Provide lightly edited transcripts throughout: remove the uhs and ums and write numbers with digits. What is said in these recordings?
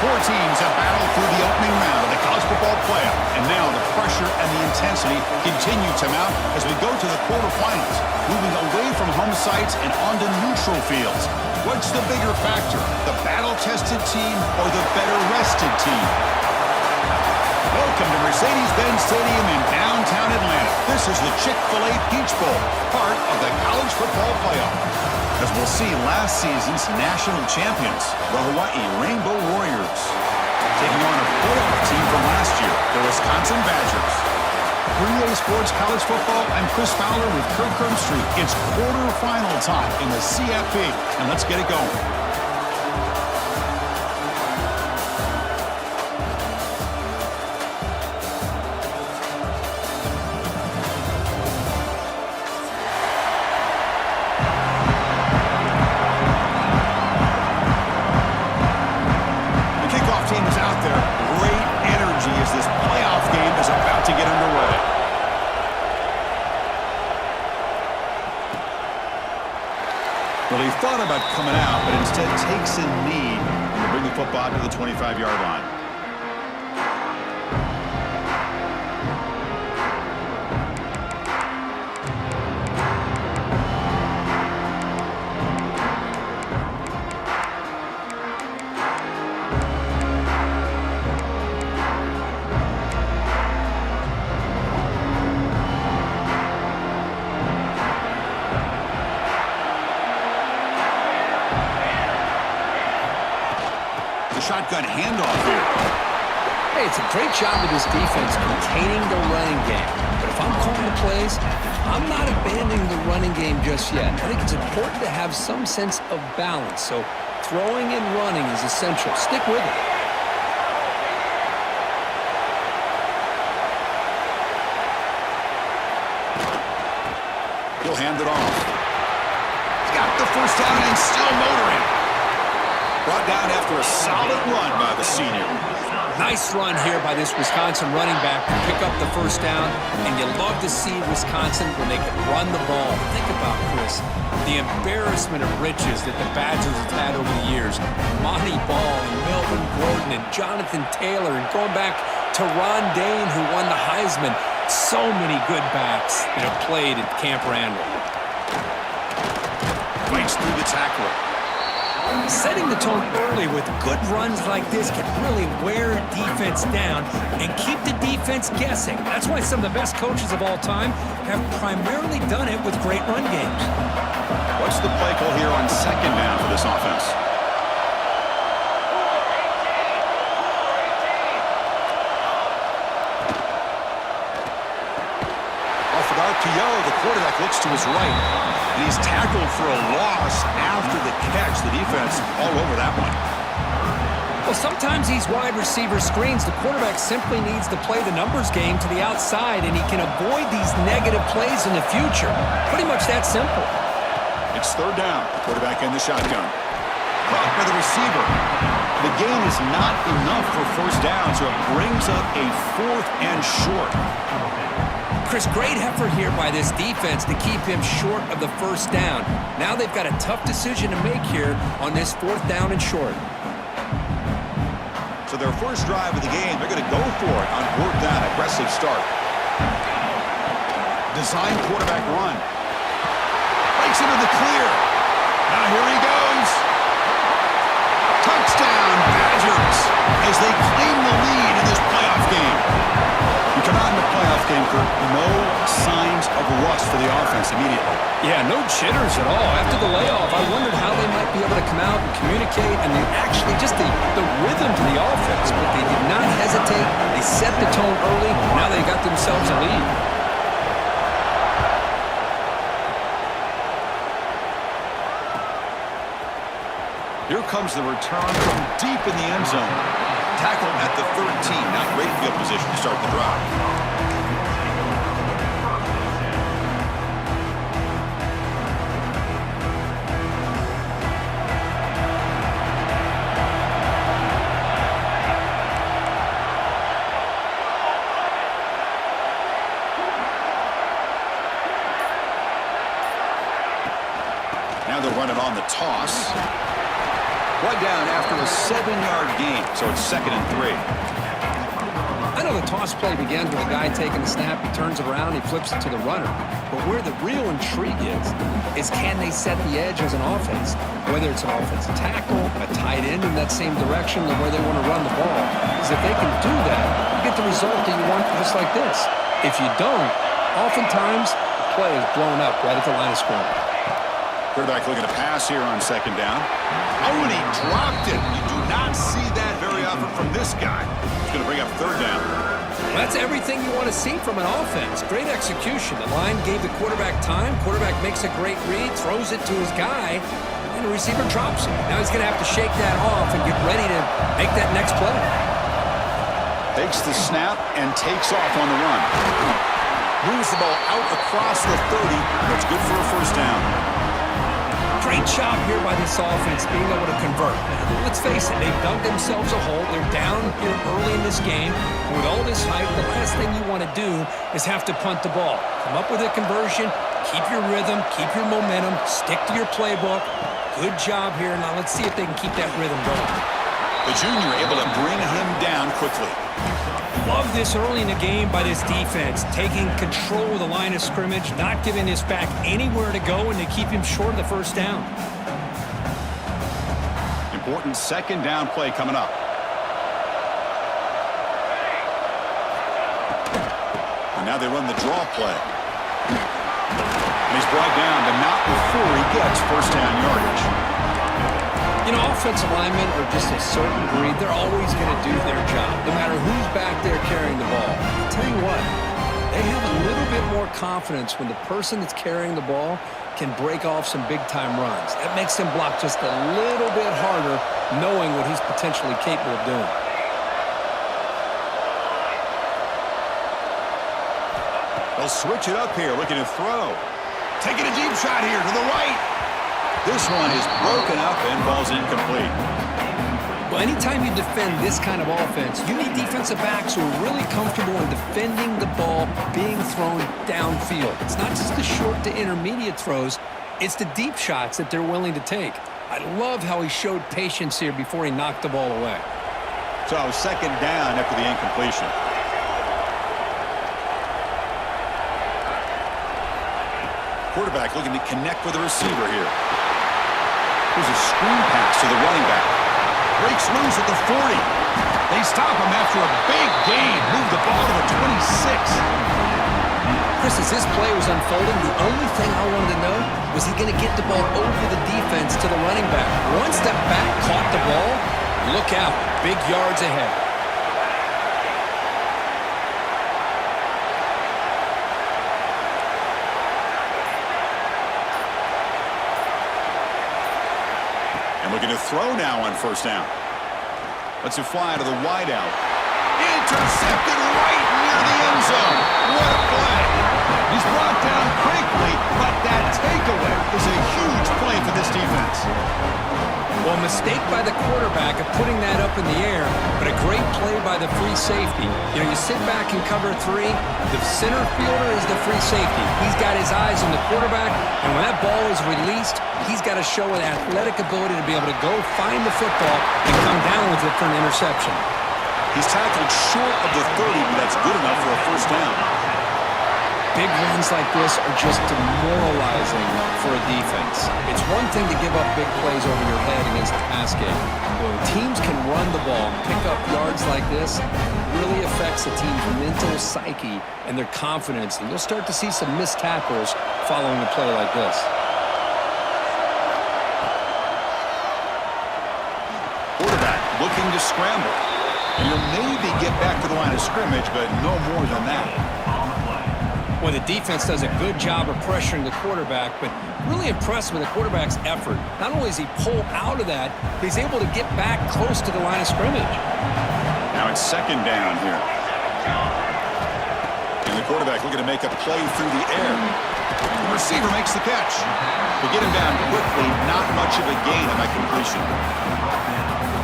Four teams have battled through the opening round of the college football playoff, and now the pressure and the intensity continue to mount as we go to the quarterfinals, moving away from home sites and onto neutral fields. What's the bigger factor, the battle-tested team or the better-rested team? Welcome to Mercedes-Benz Stadium in downtown Atlanta. This is the Chick-fil-A Peach Bowl, part of the college football playoff. As we'll see, last season's national champions, the Hawaii Rainbow Warriors, taking on a playoff team from last year, the Wisconsin Badgers. For EA Sports College Football, I'm Chris Fowler with Kirk Street. It's quarterfinal time in the CFP, and let's get it going. Well, he thought about coming out, but instead takes a knee to bring the football to the 25-yard line. Shotgun handoff here. Hey, it's a great job of this defense containing the running game. But if I'm calling the plays, I'm not abandoning the running game just yet. I think it's important to have some sense of balance. So throwing and running is essential. Stick with it. He'll hand it off. He's got the first down and still motoring. Brought down after a solid run by the senior. Nice run here by this Wisconsin running back to pick up the first down, and you love to see Wisconsin when they can run the ball. Think about, Chris, the embarrassment of riches that the Badgers have had over the years. Monty Ball and Melvin Gordon and Jonathan Taylor, and going back to Ron Dane, who won the Heisman. So many good backs that have played at Camp Randall. Breaks through the tackler. Setting the tone early with good runs like this can really wear defense down and keep the defense guessing. That's why some of the best coaches of all time have primarily done it with great run games. What's the play call here on second down for this offense? Off the RPO, the quarterback looks to his right. And he's tackled for a loss after the catch. The defense all over that one. Well, sometimes these wide receiver screens, the quarterback simply needs to play the numbers game to the outside, and he can avoid these negative plays in the future. Pretty much that simple. It's third down. Quarterback in the shotgun. Caught by the receiver. The gain is not enough for first down, so it brings up a fourth and short. Chris, great effort here by this defense to keep him short of the first down. Now they've got a tough decision to make here on this fourth down and short. So their first drive of the game, they're going to go for it on fourth down. Aggressive start. Design quarterback run. Breaks into the clear. Now here he goes. Touchdown, Badgers, as they claim the lead in this playoff game. You come out in the playoff game, Kurt, no signs of rust for the offense immediately. Yeah, no jitters at all. After the layoff, I wondered how they might be able to come out and communicate and actually just the rhythm to the offense. But they did not hesitate. They set the tone early. Now they got themselves a lead. Here comes the return from deep in the end zone. Tackle at the 13. Not great field position to start the drive. Now they'll run it on the toss. One down after a 7-yard gain, so it's 2nd and 3. I know the toss play begins with a guy taking the snap, he turns around, he flips it to the runner. But where the real intrigue is can they set the edge as an offense? Whether it's an offensive tackle, a tight end in that same direction, or where they want to run the ball. Because if they can do that, you get the result that you want just like this. If you don't, oftentimes the play is blown up right at the line of scrimmage. Quarterback looking to pass here on 2nd down. Oh, and he dropped it. You do not see that very often from this guy. He's going to bring up 3rd down. Well, that's everything you want to see from an offense. Great execution. The line gave the quarterback time. Quarterback makes a great read, throws it to his guy, and the receiver drops it. Now he's going to have to shake that off and get ready to make that next play. Takes the snap and takes off on the run. Moves the ball out across the 30. That's good for a 1st down. Great job here by this offense being able to convert. Let's face it, they've dug themselves a hole. They're down here early in this game. With all this hype, the last thing you want to do is have to punt the ball. Come up with a conversion, keep your rhythm, keep your momentum, stick to your playbook. Good job here. Now let's see if they can keep that rhythm going. The junior able to bring him down quickly. Love this early in the game by this defense, taking control of the line of scrimmage, not giving this back anywhere to go, and they keep him short of the 1st down. Important 2nd down play coming up. And now they run the draw play. And he's brought down, but not before he gets 1st down yardage. You know, offensive linemen are just a certain breed. They're always going to do their job, no matter who's back there carrying the ball. I'll tell you what, they have a little bit more confidence when the person that's carrying the ball can break off some big-time runs. That makes them block just a little bit harder, knowing what he's potentially capable of doing. They'll switch it up here, looking to throw. Taking a deep shot here to the right. This one is broken up and ball's incomplete. Well, anytime you defend this kind of offense, you need defensive backs who are really comfortable in defending the ball being thrown downfield. It's not just the short to intermediate throws, it's the deep shots that they're willing to take. I love how he showed patience here before he knocked the ball away. So 2nd down after the incompletion. Quarterback looking to connect with the receiver here. Here's a screen pass to the running back. Breaks loose at the 40. They stop him after a big gain. Move the ball to the 26. Chris, as this play was unfolding, the only thing I wanted to know was he going to get the ball over the defense to the running back. One step back, caught the ball. Look out. Big yards ahead. Looking to throw now on 1st down. Lets it fly to the wideout. Intercepted right near the end zone. What a play. He's brought down quickly, but that takeaway is a huge play for this defense. Well, mistake by the quarterback of putting that up in the air, but a great play by the free safety. You know, you sit back and cover 3. The center fielder is the free safety. He's got his eyes on the quarterback, and when that ball is released, he's got to show an athletic ability to be able to go find the football and come down with it for an interception. He's tackled short of the 30, but that's good enough for a 1st down. Big runs like this are just demoralizing for a defense. It's one thing to give up big plays over your head against the pass game. But when teams can run the ball and pick up yards like this, it really affects the team's mental psyche and their confidence. And you'll start to see some missed tackles following a play like this. Quarterback looking to scramble. And he'll maybe get back to the line of scrimmage, but no more than that. Well, the defense does a good job of pressuring the quarterback, but really impressed with the quarterback's effort. Not only does he pull out of that, but he's able to get back close to the line of scrimmage. Now it's 2nd down here. And the quarterback looking to make a play through the air. The receiver makes the catch. To get him down quickly, not much of a gain on that completion.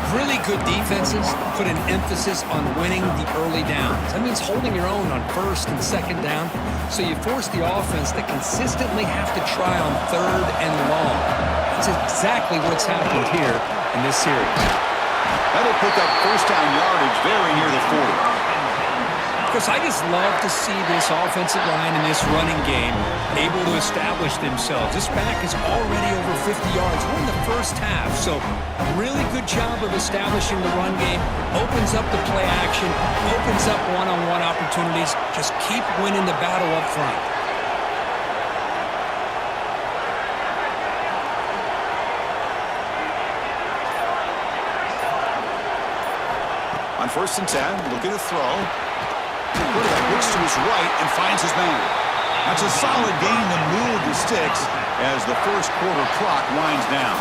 Really good defenses put an emphasis on winning the early downs. That means holding your own on 1st and 2nd down, so you force the offense to consistently have to try on 3rd and long. That's exactly what's happened here in this series. That'll pick up first down yardage very near the 40. Because I just love to see this offensive line and this running game able to establish themselves. This back is already over 50 yards. We're in the first half, so really good job of establishing the run game. Opens up the play action, opens up one-on-one opportunities. Just keep winning the battle up front. On 1st and 10, looking to throw. Quarterback looks to his right and finds his man. That's a solid gain in the middle of the sticks as the first quarter clock winds down.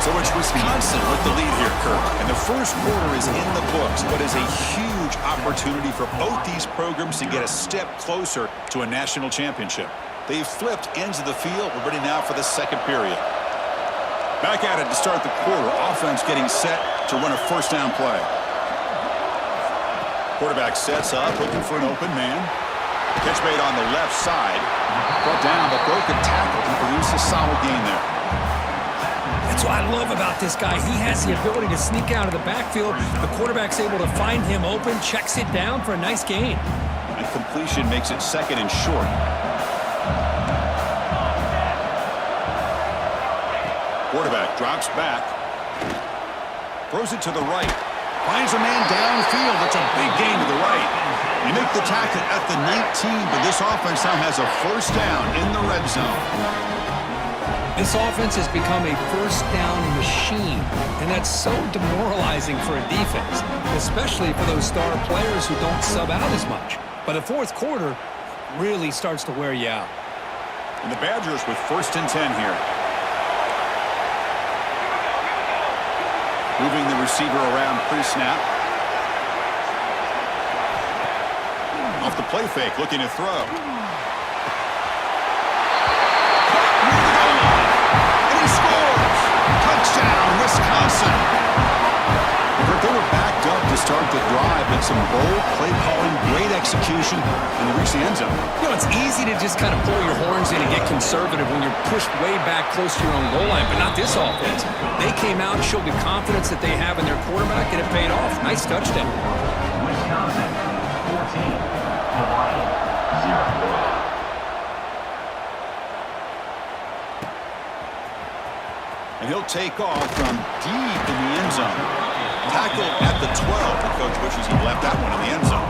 So it's Wisconsin with the lead here, Kirk. And the first quarter is in the books, but is a huge opportunity for both these programs to get a step closer to a national championship. They've flipped ends of the field. We're ready now for the second period. Back at it to start the quarter. Offense getting set to run a first down play. Quarterback sets up, looking for an open man. Catch made on the left side. Brought down, but broke a tackle to produce a solid gain there. That's what I love about this guy. He has the ability to sneak out of the backfield. The quarterback's able to find him open, checks it down for a nice gain. And completion makes it second and short. Quarterback drops back. Throws it to the right. Finds a man downfield. That's a big gain to the right. You make the tackle at the 19, but this offense now has a first down in the red zone. This offense has become a first down machine, and that's so demoralizing for a defense, especially for those star players who don't sub out as much. But the fourth quarter really starts to wear you out. And the Badgers with 1st and 10 here. Moving the receiver around pre-snap. Off the play fake, looking to throw. And he scores! Touchdown, Wisconsin! But they were backed up to start the drive, but some bold play calling, great execution, and they reached the end zone. You know, it's easy to just kind of pull your horns in and get conservative when you're pushed way back close to your own goal line, but not this offense. They came out and showed the confidence that they have in their quarterback, and it paid off. Nice touchdown. Wisconsin, 14, Hawaii, 0. And he'll take off from deep in the end zone. Tackle at the 12. The coach wishes he left that one in the end zone.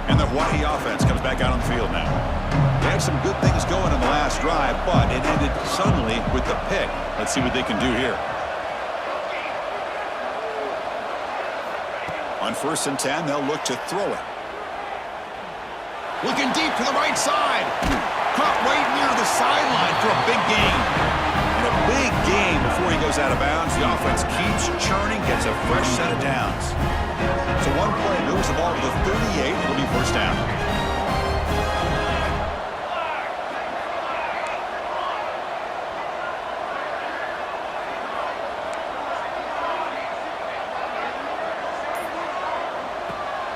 And the Hawaii offense comes back out on the field now. They had some good things going in the last drive, but it ended suddenly with the pick. Let's see what they can do here. On 1st and 10, they'll look to throw it. Looking deep to the right side. Caught right near the sideline for a big gain. And a big gain before he goes out of bounds. The offense keeps churning, gets a fresh set of downs. So one play moves the ball to the 38. It'll be first down.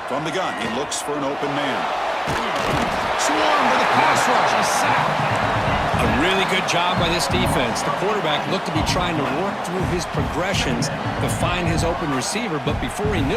From the gun, he looks for an open man. Swarmed with a pass rush. He's sacked. A really good job by this defense. The quarterback looked to be trying to work through his progressions to find his open receiver, but before he knew